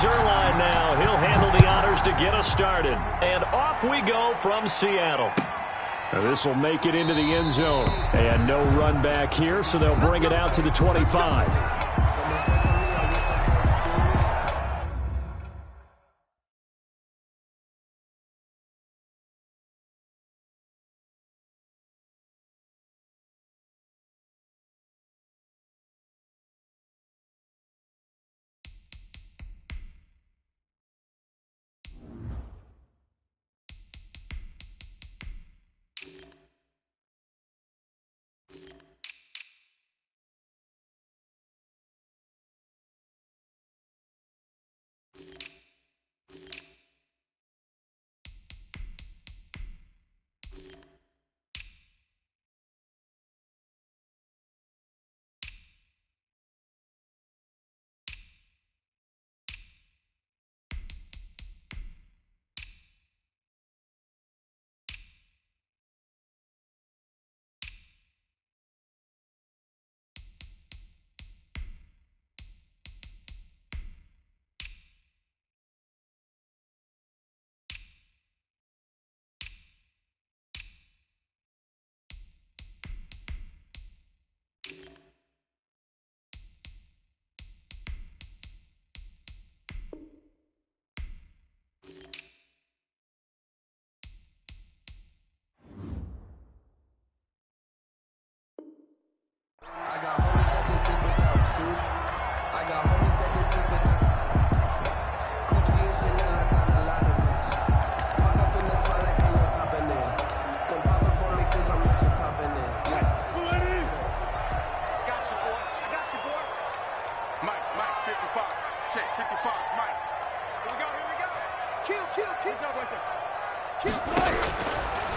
Zuerlein now. He'll handle the honors to get us started. And off we go from Seattle. This will make it into the end zone. And no run back here, so they'll bring it out to the 25.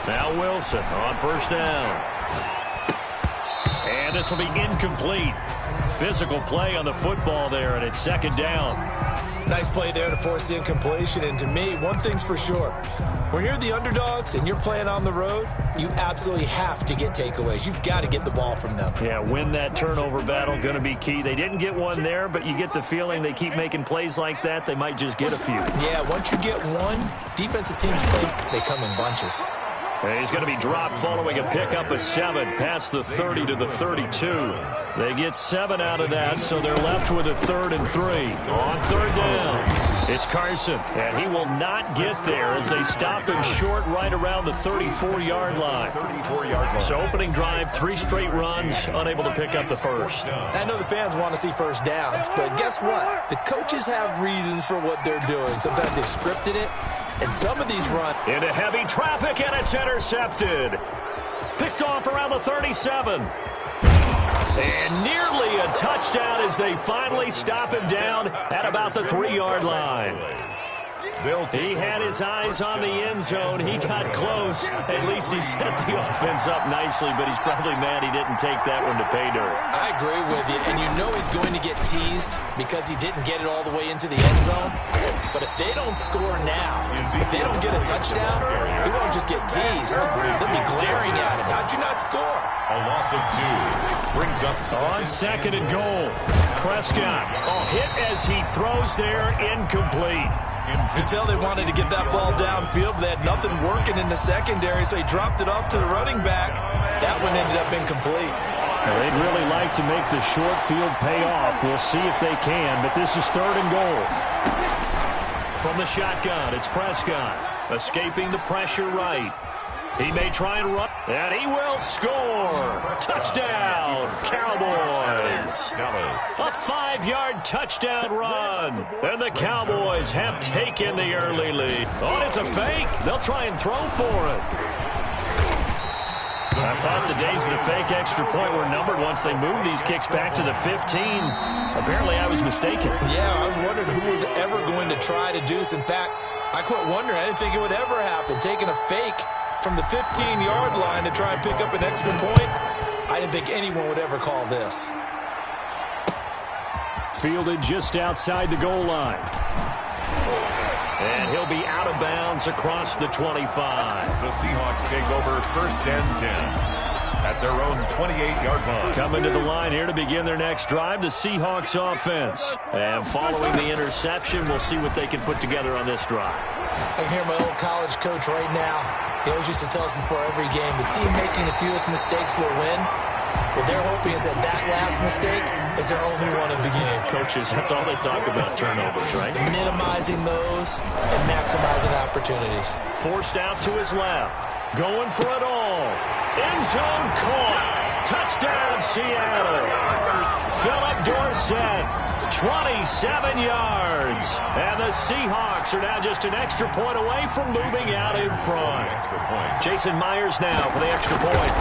Now Wilson on first down. And this will be incomplete. Physical play on the football there, and it's second down. Nice play there to force the incompletion. And to me, one thing's for sure. When you're the underdogs and you're playing on the road, you absolutely have to get takeaways. You've got to get the ball from them. Yeah, win that turnover battle, going to be key. They didn't get one there, but you get the feeling they keep making plays like that, they might just get a few. Yeah, once you get one, defensive teams think they come in bunches. He's going to be dropped following a pickup of 7 past the 30 to the 32. They get 7 out of that, so they're left with a 3rd and 3. On third down, it's Carson, and he will not get there as they stop him short right around the 34-yard line. So opening drive, 3 straight runs, unable to pick up the first. I know the fans want to see first downs, but guess what? The coaches have reasons for what they're doing. Sometimes they've scripted it. And some of these run into heavy traffic, and it's intercepted. Picked off around the 37. And nearly a touchdown as they finally stop him down at about the 3-yard line. He had his eyes on the end zone. He got close. At least he set the offense up nicely, but he's probably mad he didn't take that one to pay dirt. I agree with you, and you know he's going to get teased because he didn't get it all the way into the end zone. But if they don't score now, if they don't get a touchdown, he won't just get teased. They'll be glaring at him. How'd you not score? A loss of 2 brings up on second and goal. Prescott, hit as he throws there, incomplete. You could tell they wanted to get that ball downfield. They had nothing working in the secondary, so he dropped it off to the running back. That one ended up incomplete. Now, they'd really like to make the short field pay off. We'll see if they can, but this is 3rd and goal. From the shotgun, it's Prescott, escaping the pressure right. He may try and run, and he will score. Touchdown, Cowboys. A 5-yard touchdown run. And the Cowboys have taken the early lead. Oh, it's a fake. They'll try and throw for it. I thought the days of the fake extra point were numbered once they moved these kicks back to the 15. Apparently, I was mistaken. Yeah, I was wondering who was ever going to try to do this. In fact, I quit wondering. I didn't think it would ever happen. Taking a fake from the 15-yard line to try and pick up an extra point, I didn't think anyone would ever call this. Fielded just outside the goal line. And he'll be out of bounds across the 25. The Seahawks take over 1st and 10. at their own 28-yard line. Coming to the line here to begin their next drive, the Seahawks offense. And following the interception, we'll see what they can put together on this drive. I can hear my old college coach right now. He always used to tell us before every game, the team making the fewest mistakes will win. What they're hoping is that last mistake is their only one of the game. Coaches, that's all they talk about, turnovers, right? Minimizing those and maximizing opportunities. Forced out to his left. Going for it all. End zone caught. Touchdown, Seattle. Philip Dorsett, 27 yards. And the Seahawks are now just an extra point away from moving out in front. Jason Myers now for the extra point.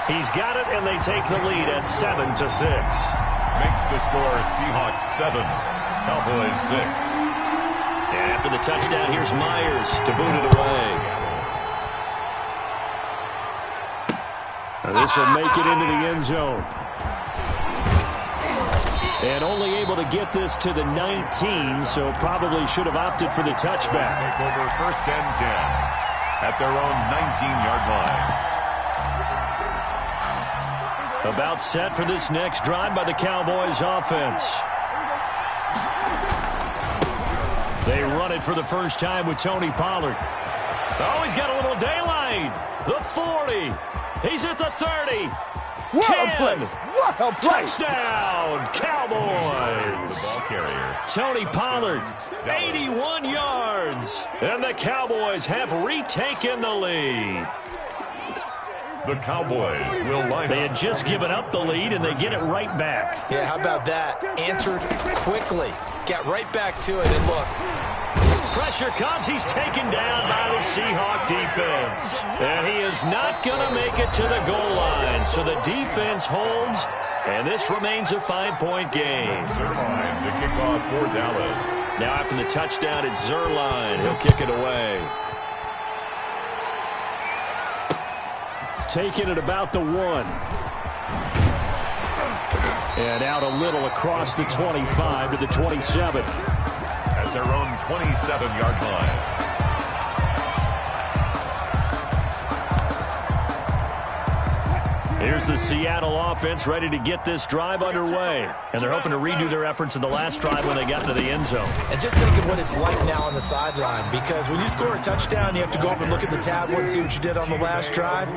He's got it, and they take the lead at 7-6. Makes the score Seahawks 7, Cowboys 6. And after the touchdown, here's Myers to boot it away. This will make it into the end zone. And only able to get this to the 19, so probably should have opted for the touchback. Take over 1st and 10 at their own 19-yard line. About set for this next drive by the Cowboys offense. They run it for the first time with Tony Pollard. Oh, he's got a little daylight. The 40. He's at the 30. What 10. a play. What a play. Touchdown, Cowboys. The ball carrier. Tony Pollard, 81 yards. And the Cowboys have retaken the lead. The Cowboys will line They up. had just given up the lead, and they get it right back. Yeah, how about that? Answered quickly. Got right back to it, and look. Pressure comes. He's taken down by the Seahawk defense. And he is not going to make it to the goal line. So the defense holds, and this remains a 5-point game. Zerline to kick off for Dallas. Now after the touchdown, it's Zerline. He'll kick it away. Taking it about the 1. And out a little across the 25 to the 27. At their own 27-yard line. Here's the Seattle offense ready to get this drive underway. And they're hoping to redo their efforts in the last drive when they got into the end zone. And just think of what it's like now on the sideline, because when you score a touchdown, you have to go up and look at the tablet and see what you did on the last drive.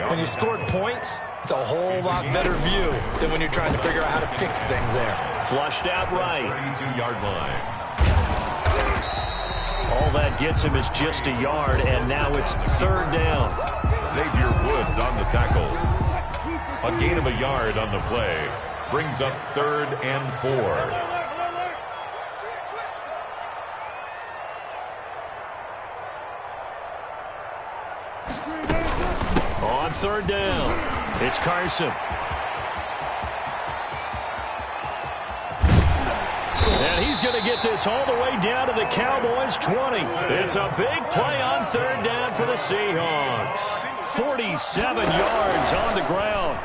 When you scored points, it's a whole lot better view than when you're trying to figure out how to fix things there. Flushed out right. 32-yard line. All that gets him is just a yard, and now it's 3rd down. Xavier Woods on the tackle. A gain of a yard on the play. Brings up 3rd and 4. On 3rd down, it's Carson. And he's going to get this all the way down to the Cowboys' 20. It's a big play on 3rd down for the Seahawks. 47 yards on the ground.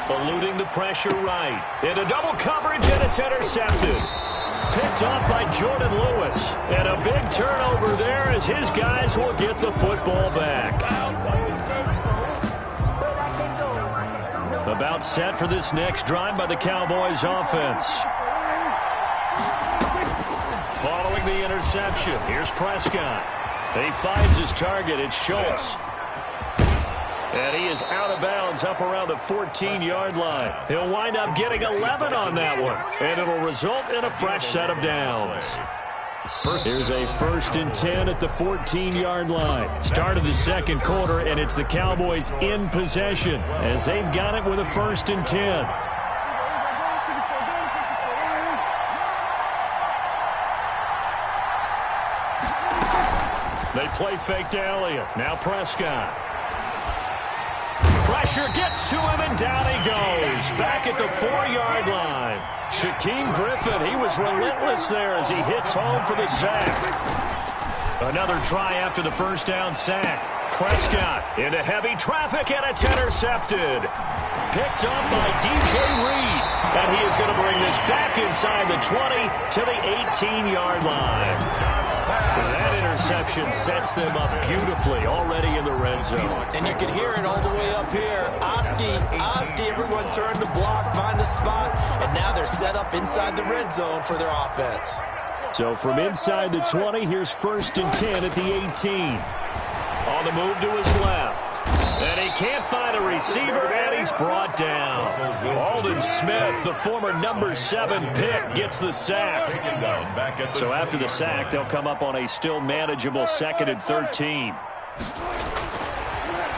Eluding the pressure right. Into double coverage, and it's intercepted. Picked off by Jordan Lewis. And a big turnover there as his guys will get the football back. About set for this next drive by the Cowboys offense. Following the interception, here's Prescott. He finds his target. It's Schultz. And he is out of bounds up around the 14-yard line. He'll wind up getting 11 on that one. And it'll result in a fresh set of downs. Here's a 1st and 10 at the 14-yard line. Start of the second quarter, and it's the Cowboys in possession as they've got it with a 1st and 10. They play fake to Elliott. Now Prescott. Pressure gets to him, and down he goes. Back at the 4-yard line. Shaquem Griffin, he was relentless there as he hits home for the sack. Another try after the 1st down sack. Prescott into heavy traffic, and it's intercepted. Picked up by DJ Reed. And he is going to bring this back inside the 20 to the 18-yard line. That interception sets them up beautifully already in the red zone. And you can hear it all the way up here. Oski, everyone turned to block, find a spot, and now they're set up inside the red zone for their offense. So from inside the 20, here's 1st and 10 at the 18. On the move to his left. And he can't find a receiver, and he's brought down. Alden Smith, the former number 7 pick, gets the sack. So after the sack, they'll come up on a still manageable 2nd and 13.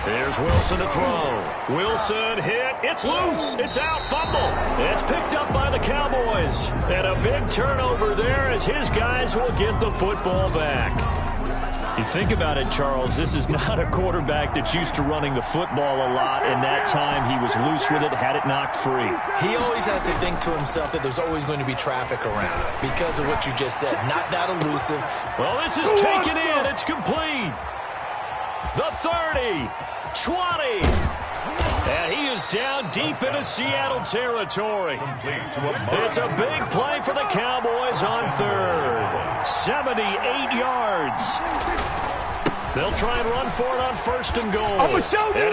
Here's Wilson to throw. Wilson hit. It's loose. It's out. Fumble. It's picked up by the Cowboys. And a big turnover there as his guys will get the football back. You think about it, Charles, this is not a quarterback that's used to running the football a lot, and that time he was loose with it, had it knocked free. He always has to think to himself that there's always going to be traffic around because of what you just said. Not that elusive. Well, this is taken in. It's complete. The 30, 20. And he is down deep into Seattle territory. It's a big play for the Cowboys on 3rd. 78 yards. They'll try and run for it on 1st and goal. And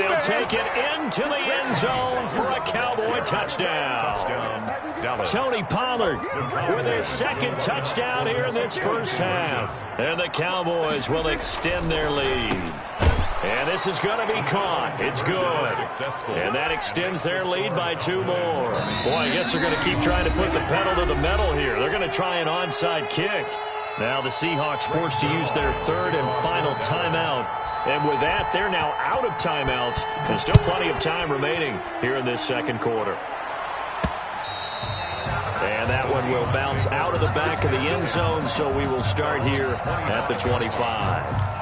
he'll take it into the end zone for a Cowboy touchdown. Tony Pollard with his 2nd touchdown here in this first half. And the Cowboys will extend their lead. And this is going to be caught. It's good. And that extends their lead by 2 more. Boy, I guess they're going to keep trying to put the pedal to the metal here. They're going to try an onside kick. Now the Seahawks forced to use their 3rd and final timeout. And with that, they're now out of timeouts. There's still plenty of time remaining here in this 2nd quarter. And that one will bounce out of the back of the end zone, so we will start here at the 25.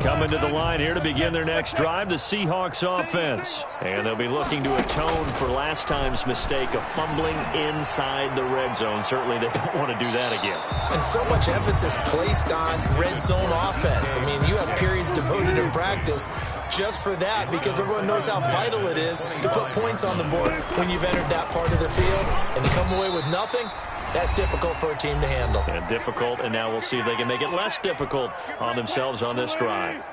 Coming to the line here to begin their next drive, the Seahawks offense. And they'll be looking to atone for last time's mistake of fumbling inside the red zone. Certainly they don't want to do that again. And so much emphasis placed on red zone offense. I mean, you have periods devoted in practice just for that because everyone knows how vital it is to put points on the board when you've entered that part of the field. And to come away with nothing, that's difficult for a team to handle. And difficult, and now we'll see if they can make it less difficult on themselves on this drive.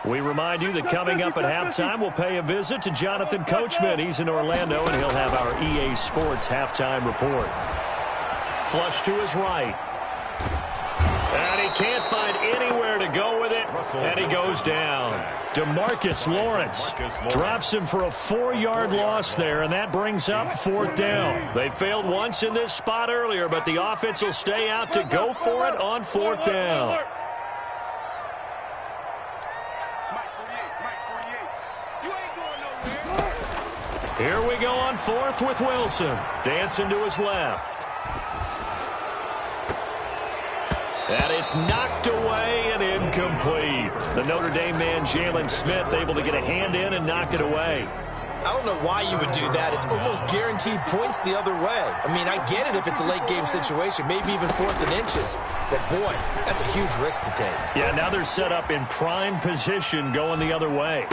We remind you that coming up at halftime, we'll pay a visit to Jonathan Coachman. He's in Orlando, and he'll have our EA Sports halftime report. Flush to his right. And he can't find anywhere to go with it, and he goes down. DeMarcus Lawrence drops him for a 4-yard loss there, and that brings up 4th down. They failed once in this spot earlier, but the offense will stay out to go for it on 4th down. Here we go on 4th with Wilson. Dancing to his left. And it's knocked away and incomplete. The Notre Dame man, Jalen Smith, able to get a hand in and knock it away. I don't know why you would do that. It's almost guaranteed points the other way. I mean, I get it if it's a late game situation, maybe even 4th and inches. But, boy, that's a huge risk to take. Yeah, now they're set up in prime position going the other way.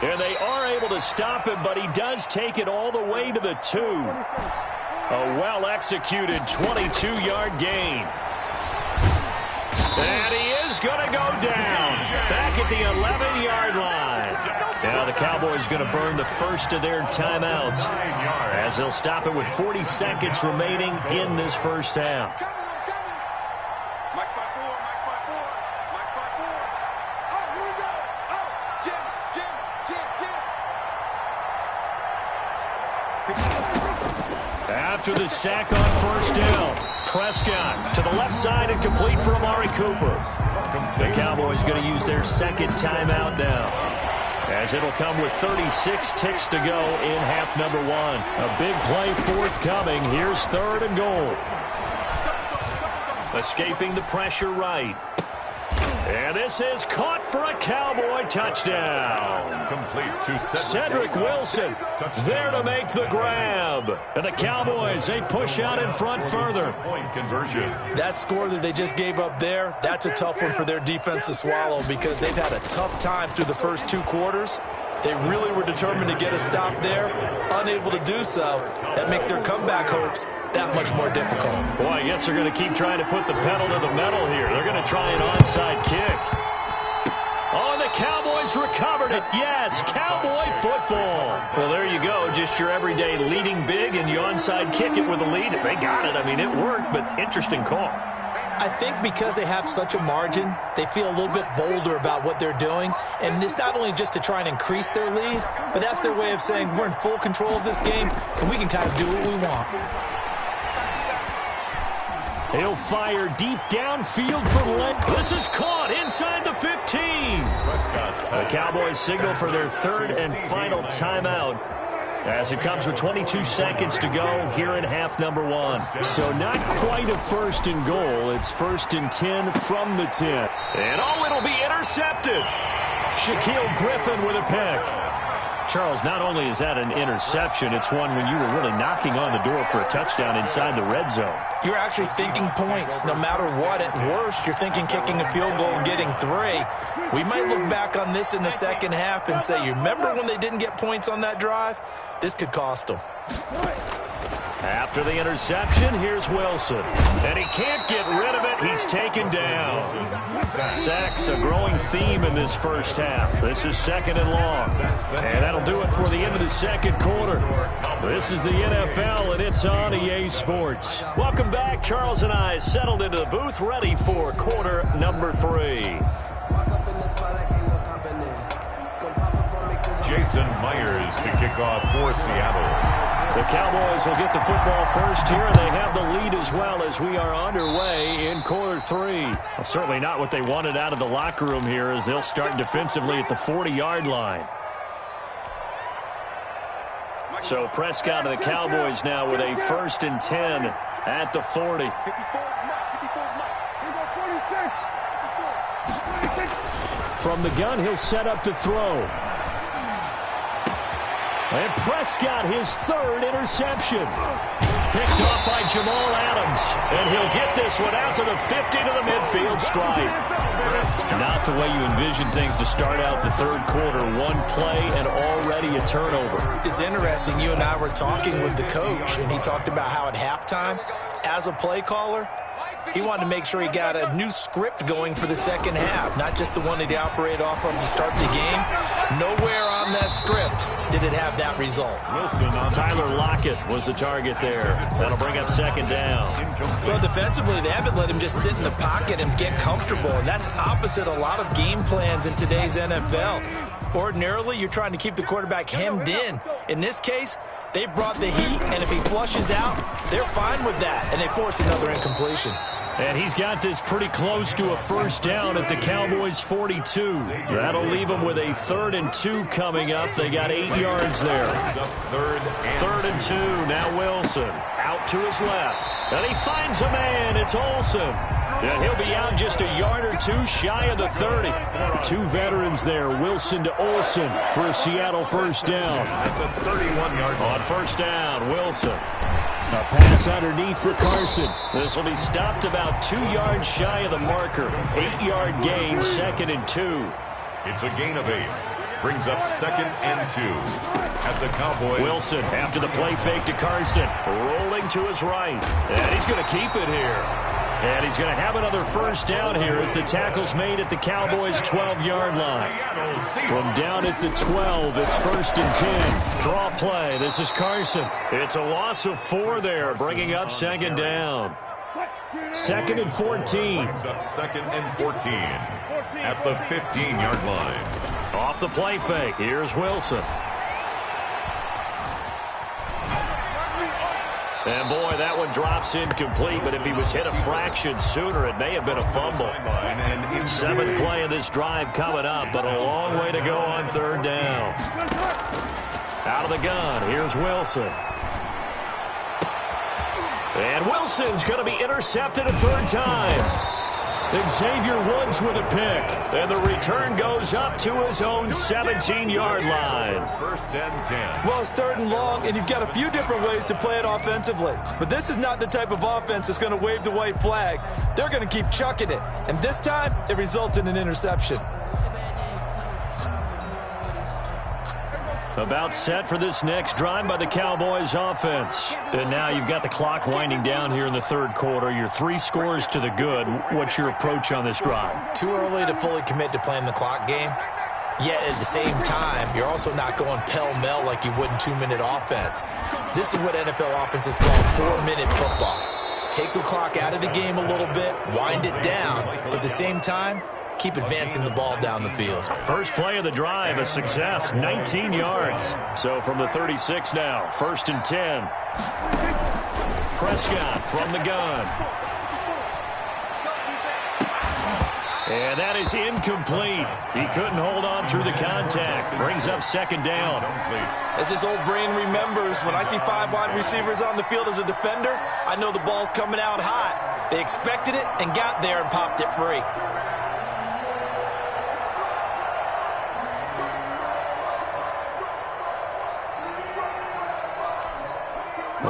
And they are able to stop him, but he does take it all the way to the 2. A well-executed 22-yard gain. And he is going to go down back at the 11-yard line. Now the Cowboys going to burn the first of their timeouts as they'll stop it with 40 seconds remaining in this first half. After the sack on 1st down, Prescott to the left side and complete for Amari Cooper. The Cowboys going to use their 2nd timeout now, as it'll come with 36 ticks to go in half number 1. A big play forthcoming. Here's 3rd and goal. Escaping the pressure right. And this is caught for a Cowboy touchdown. Complete to Cedric Wilson there to make the grab. And the Cowboys, they push out in front further. Point conversion. That score that they just gave up there, that's a tough one for their defense to swallow because they've had a tough time through the first 2 quarters. They really were determined to get a stop there, unable to do so. That makes their comeback hopes that much more difficult. Boy, I guess they're going to keep trying to put the pedal to the metal here. They're going to try an onside kick. Oh, and the Cowboys recovered it. Yes, Cowboy football. Well, there you go. Just your everyday leading big, and you onside kick it with a lead. They got it. I mean, it worked, but interesting call. I think because they have such a margin, they feel a little bit bolder about what they're doing. And it's not only just to try and increase their lead, but that's their way of saying we're in full control of this game, and we can kind of do what we want. He'll fire deep downfield for length. This is caught inside the 15. The Cowboys signal for their third and final timeout as it comes with 22 seconds to go here in half number one. So not quite a first and goal. It's first and 10 from the 10. And oh, it'll be intercepted. Shaquille Griffin with a pick. Charles, not only is that an interception, it's one when you were really knocking on the door for a touchdown inside the red zone. You're actually thinking points. No matter what, at worst, you're thinking kicking a field goal and getting 3. We might look back on this in the second half and say, you remember when they didn't get points on that drive? This could cost them. After the interception, here's Wilson. And he can't get rid of it. He's taken down. Sacks, a growing theme in this first half. This is second and long. And that'll do it for the end of the second quarter. This is the NFL, and it's on EA Sports. Welcome back. Charles and I settled into the booth, ready for quarter number 3. Jason Myers to kick off for Seattle. The Cowboys will get the football first here, and they have the lead as well as we are underway in quarter 3. Well, certainly not what they wanted out of the locker room here as they'll start defensively at the 40-yard line. So Prescott of the Cowboys now with a first and 10 at the 40. From the gun, he'll set up to throw. And Prescott, his third interception. Picked off by Jamal Adams. And he'll get this one out to the 50 to the midfield stripe. Not the way you envision things to start out the third quarter. One play and already a turnover. It's interesting. You and I were talking with the coach, and he talked about how at halftime, as a play caller, he wanted to make sure he got a new script going for the second half, not just the one that he operated off of to start the game. Nowhere on that script did it have that result. Tyler Lockett was the target there. That'll bring up second down. Well, defensively, they haven't let him just sit in the pocket and get comfortable, and that's opposite a lot of game plans in today's NFL. Ordinarily, you're trying to keep the quarterback hemmed in. In this case, they brought the heat, and if he flushes out, they're fine with that, and they force another incompletion. And he's got this pretty close to a first down at the Cowboys' 42. That'll leave them with a 3rd and 2 coming up. They got 8 yards there. Third and 2. Now Wilson out to his left. And he finds a man. It's Olsen. And he'll be out just a yard or 2 shy of the 30. 2 veterans there, Wilson to Olsen for a Seattle first down. At the 31-yard line. On first down, Wilson. A pass underneath for Carson. This will be stopped about 2 yards shy of the marker. 8-yard gain, 2nd and 2. It's a gain of 8. Brings up 2nd and 2 at the Cowboys. Wilson after the play fake to Carson. Rolling to his right. And he's going to keep it here. And he's going to have another first down here as the tackle's made at the Cowboys' 12-yard line. From down at the 12, it's first and 10. Draw play. This is Carson. It's a loss of 4 there, bringing up second down. 2nd and 14. Brings up 2nd and 14 at the 15-yard line. Off the play fake. Here's Wilson. And, boy, that one drops incomplete, but if he was hit a fraction sooner, it may have been a fumble. 7th play of this drive coming up, but a long way to go on 3rd down. Out of the gun, here's Wilson. And Wilson's going to be intercepted a 3rd time. And Xavier Woods with a pick. And the return goes up to his own 17-yard line. 1st and 10. Well, it's 3rd and long, and you've got a few different ways to play it offensively. But this is not the type of offense that's going to wave the white flag. They're going to keep chucking it. And this time, it results in an interception. About set for this next drive by the Cowboys offense. And now you've got the clock winding down here in the third quarter. You're 3 scores to the good. What's your approach on this drive? Too early to fully commit to playing the clock game. Yet at the same time, you're also not going pell-mell like you would in 2-minute offense. This is what NFL offenses call 4-minute football. Take the clock out of the game a little bit, wind it down, but at the same time, keep advancing the ball down the field. First play of the drive, a success, 19 yards. So from the 36 now, 1st and 10. Prescott from the gun. And that is incomplete. He couldn't hold on through the contact. Brings up 2nd down. As his old brain remembers, when I see 5 wide receivers on the field as a defender, I know the ball's coming out hot. They expected it and got there and popped it free.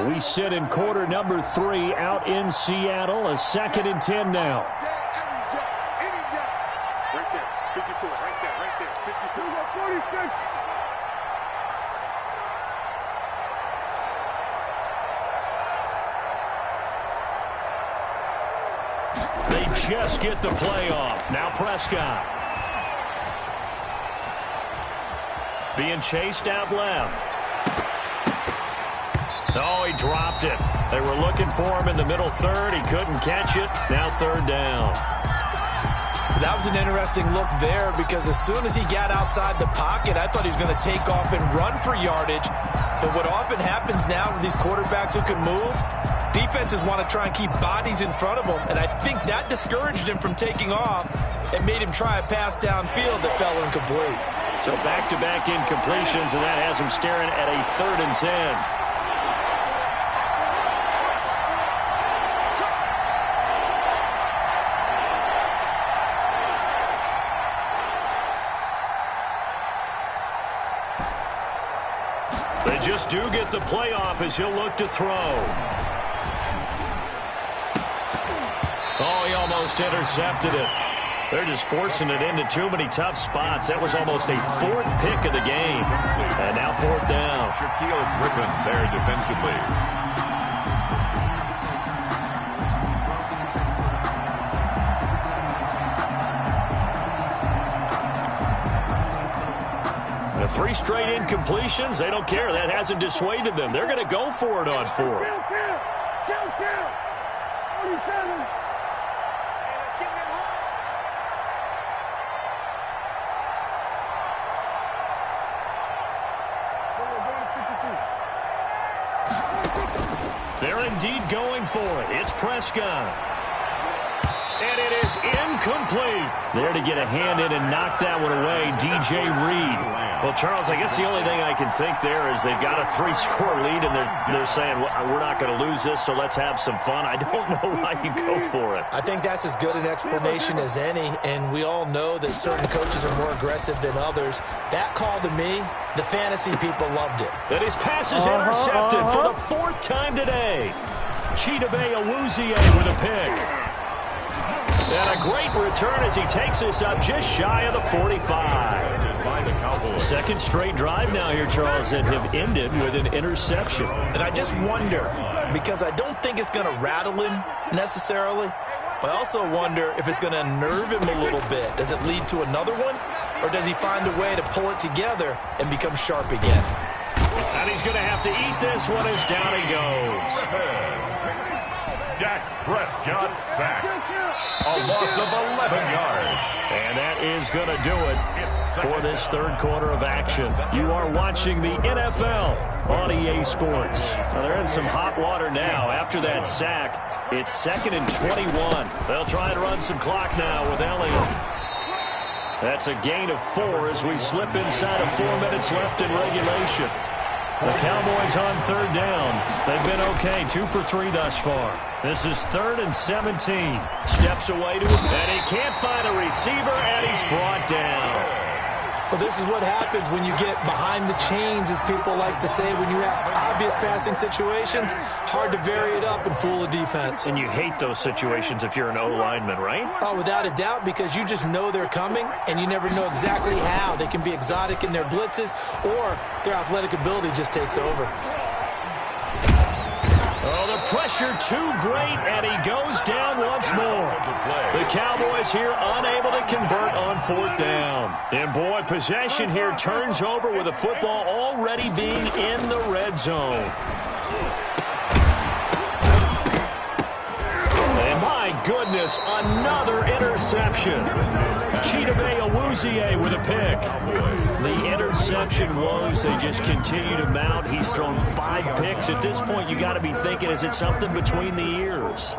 We sit in quarter number 3 out in Seattle. A 2nd and 10 now. They just get the play off. Now Prescott. Being chased out left. Oh, he dropped it. They were looking for him in the middle third. He couldn't catch it. Now 3rd down. That was an interesting look there because as soon as he got outside the pocket, I thought he was going to take off and run for yardage. But what often happens now with these quarterbacks who can move, defenses want to try and keep bodies in front of them, and I think that discouraged him from taking off and made him try a pass downfield that fell incomplete. So back-to-back incompletions, and that has him staring at a 3rd and 10. They just do get the playoff as he'll look to throw. Oh, he almost intercepted it. They're just forcing it into too many tough spots. That was almost a 4th pick of the game. And now 4th down. Shaquille Griffin there defensively. The 3 straight incompletions, they don't care. That hasn't dissuaded them. They're going to go for it on 4th. Count. 47. They're indeed going for it. It's Prescott. And it is incomplete. There to get a hand in and knock that one away, DJ Reed. Well, Charles, I guess the only thing I can think there is they've got a 3-score lead, and they're saying, well, we're not going to lose this, so let's have some fun. I don't know why you go for it. I think that's as good an explanation as any, and we all know that certain coaches are more aggressive than others. That call to me, the fantasy people loved it. And his pass is intercepted for the 4th time today. Chidobe Awuzie with a pick. And a great return as he takes this up just shy of the 45. 2nd straight drive now here, Charles, that have ended with an interception. And I just wonder, because I don't think it's going to rattle him necessarily, but I also wonder if it's going to unnerve him a little bit. Does it lead to another one? Or does he find a way to pull it together and become sharp again? And he's going to have to eat this one as down he goes. Dak Prescott sacked. A loss of 11 yards. And that is going to do it for this 3rd quarter of action. You are watching the NFL on EA Sports. Now they're in some hot water now. After that sack, it's 2nd and 21. They'll try and run some clock now with Elliott. That's a gain of 4 as we slip inside of 4 minutes left in regulation. The Cowboys on 3rd down. They've been okay, 2 for 3 thus far. This is 3rd and 17. Steps away to him, and he can't find a receiver, and he's brought down. Well, this is what happens when you get behind the chains, as people like to say. When you have obvious passing situations, hard to vary it up and fool the defense. And you hate those situations if you're an O-lineman, right? Oh, without a doubt, because you just know they're coming, and you never know exactly how. They can be exotic in their blitzes, or their athletic ability just takes over. Oh, the pressure too great, and he goes down once more. The Cowboys here unable to convert on 4th down. And, boy, possession here turns over with the football already being in the red zone. And, my goodness, another interception. Chidobe Awuzie with a pick. The interception woes, they just continue to mount. He's thrown 5 picks. At this point, you got to be thinking, is it something between the ears?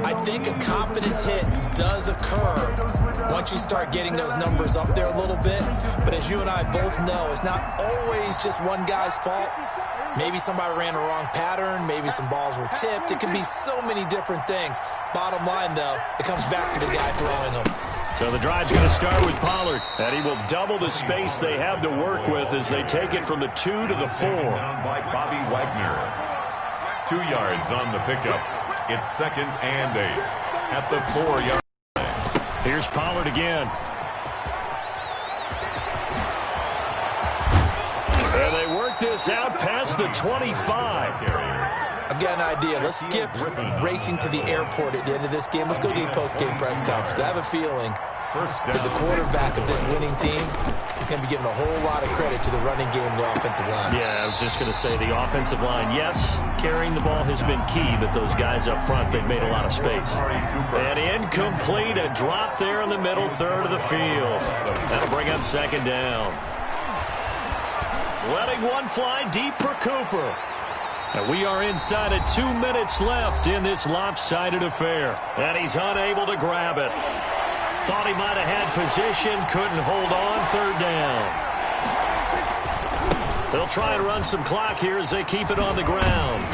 I think a confidence hit does occur once you start getting those numbers up there a little bit. But as you and I both know, it's not always just one guy's fault. Maybe somebody ran a wrong pattern. Maybe some balls were tipped. It could be so many different things. Bottom line, though, it comes back to the guy throwing them. So the drive's going to start with Pollard, and he will double the space they have to work with as they take it from the 2 to the 4. Down by Bobby Wagner. 2 yards on the pickup. It's 2nd and 8 at the 4-yard line. Here's Pollard again. And they work this out past the 25. I've got an idea. Let's skip racing to the airport at the end of this game. Let's go to the post-game press conference. I have a feeling that the quarterback of this winning team is going to be giving a whole lot of credit to the running game and the offensive line. Yeah, I was just going to say the offensive line, yes, carrying the ball has been key, but those guys up front, they've made a lot of space. And incomplete, a drop there in the middle third of the field. That'll bring up 2nd down. Letting one fly deep for Cooper. And we are inside of 2 minutes left in this lopsided affair. And he's unable to grab it. Thought he might have had position, couldn't hold on, 3rd down. They'll try and run some clock here as they keep it on the ground.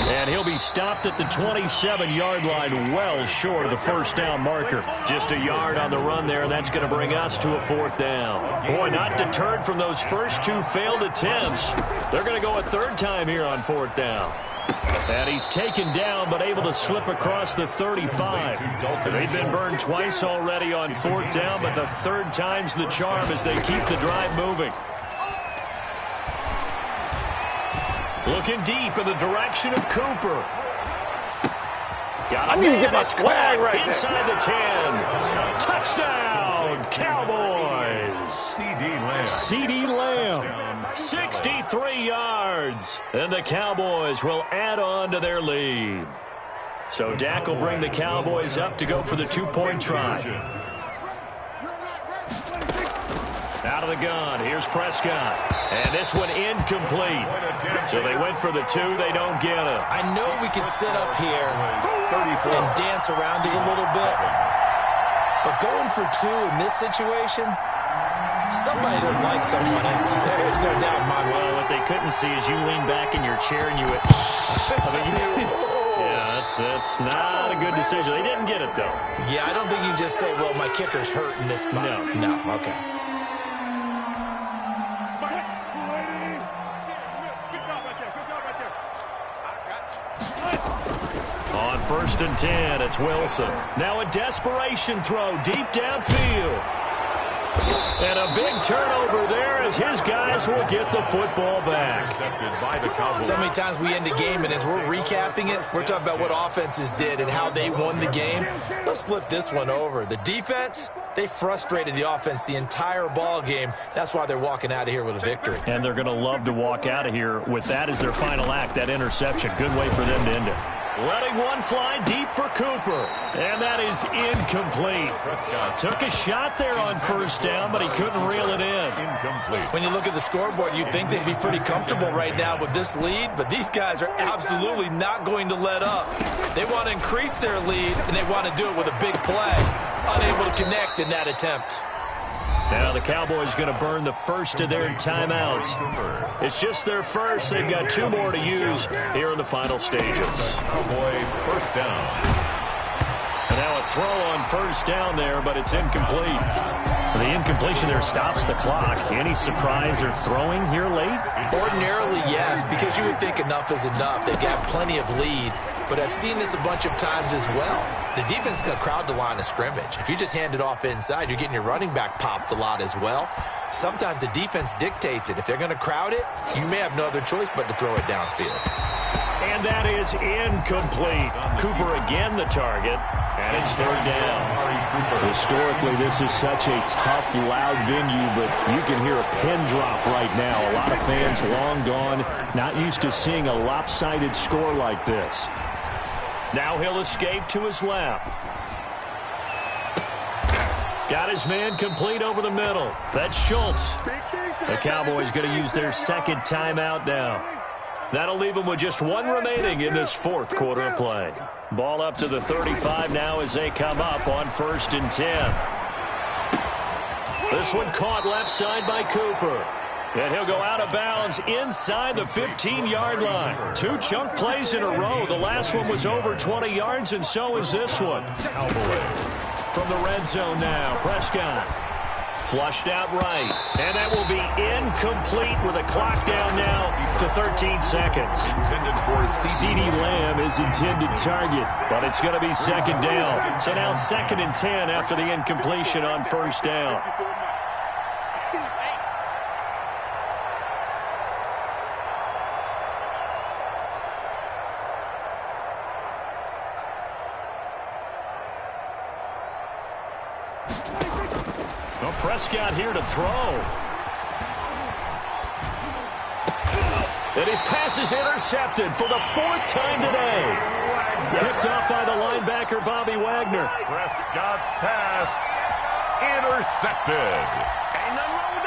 And he'll be stopped at the 27-yard line, well short of the 1st down marker. Just a yard on the run there, and that's going to bring us to a 4th down. Boy, not deterred from those first 2 failed attempts. They're going to go a 3rd time here on 4th down. And he's taken down, but able to slip across the 35. They've been burned twice already on 4th down, but the 3rd time's the charm as they keep the drive moving. Looking deep in the direction of Cooper. I need to get my swag right there. Inside the 10. Touchdown, Cowboys. C.D. Lamb. 63 yards. And the Cowboys will add on to their lead. So Dak will bring the Cowboys up to go for the 2-point try. Out of the gun, here's Prescott. And this one incomplete. So they went for the 2, they don't get it. I know we can sit up here and dance around it a little bit, but going for 2 in this situation, somebody doesn't like someone else. There's no doubt in my mind. Well, what they couldn't see is you lean back in your chair and you went, yeah, that's not a good decision. They didn't get it, though. Yeah, I don't think you can just say, well, my kicker's hurt in this spot. No, okay. On 1st and 10, it's Wilson. Now a desperation throw deep downfield. And a big turnover there as his guys will get the football back. So many times we end a game, and as we're recapping it, we're talking about what offenses did and how they won the game. Let's flip this one over. The defense, they frustrated the offense the entire ball game. That's why they're walking out of here with a victory. And they're going to love to walk out of here with that as their final act, that interception. Good way for them to end it. Letting one fly deep for Cooper. And that is incomplete. Took a shot there on 1st down, but he couldn't reel it in. When you look at the scoreboard, you'd think they'd be pretty comfortable right now with this lead, but these guys are absolutely not going to let up. They want to increase their lead, and they want to do it with a big play. Unable to connect in that attempt. Now the Cowboys going to burn the first of their timeouts. It's just their first. They've got 2 more to use here in the final stages. Cowboy 1st down. And now a throw on 1st down there, but it's incomplete. The incompletion there stops the clock. Any surprise they're throwing here late? Ordinarily, yes, because you would think enough is enough. They've got plenty of lead, but I've seen this a bunch of times as well. The defense is going to crowd the line of scrimmage. If you just hand it off inside, you're getting your running back popped a lot as well. Sometimes the defense dictates it. If they're going to crowd it, you may have no other choice but to throw it downfield. And that is incomplete. Cooper again the target, and it's third down. Historically, this is such a tough, loud venue, but you can hear a pin drop right now. A lot of fans long gone, not used to seeing a lopsided score like this. Now he'll escape to his left. Got his man complete over the middle. That's Schultz. The Cowboys going to use their second timeout now. That'll leave them with just one remaining in this fourth quarter of play. Ball up to the 35 now as they come up on 1st and 10. This one caught left side by Cooper. And he'll go out of bounds inside the 15-yard line. 2 chunk plays in a row. The last one was over 20 yards, and so is this one. From the red zone now, Prescott. Flushed out right. And that will be incomplete with a clock down now to 13 seconds. CeeDee Lamb is intended target, but it's going to be second down. So now 2nd and 10 after the incompletion on 1st down. Prescott here to throw. And his pass is intercepted for the 4th time today. Picked off by the linebacker, Bobby Wagner. Prescott's pass intercepted.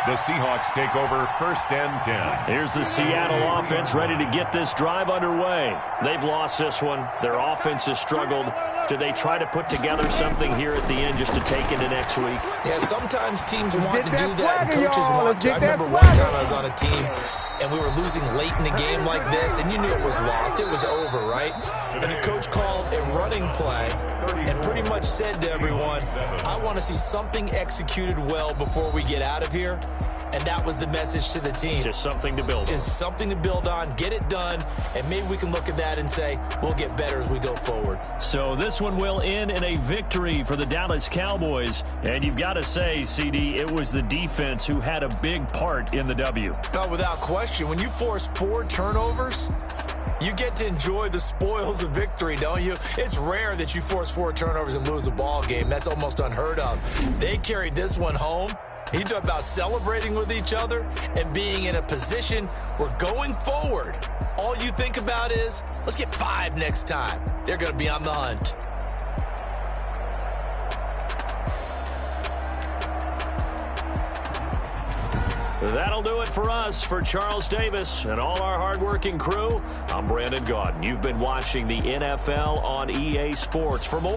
The Seahawks take over 1st and 10. Here's the Seattle offense ready to get this drive underway. They've lost this one. Their offense has struggled. Do they try to put together something here at the end just to take into next week? Yeah, sometimes teams want to do that, and coaches want to. I remember one time I was on a team, and we were losing late in the game like this, and you knew it was lost. It was over, right? And the coach called a running play and pretty much said to everyone, I want to see something executed well before we get out of here. And that was the message to the team. Just something to build on. Just something to build on, get it done, and maybe we can look at that and say, we'll get better as we go forward. So this one will end in a victory for the Dallas Cowboys. And you've got to say, CD, it was the defense who had a big part in the W. No, without question. When you force 4 turnovers, you get to enjoy the spoils of victory, don't you? It's rare that you force 4 turnovers and lose a ball game. That's almost unheard of. They carried this one home. You talk about celebrating with each other and being in a position where going forward, all you think about is, let's get 5 next time. They're going to be on the hunt. That'll do it for us. For Charles Davis and all our hardworking crew, I'm Brandon Gaudin. You've been watching the NFL on EA Sports. For more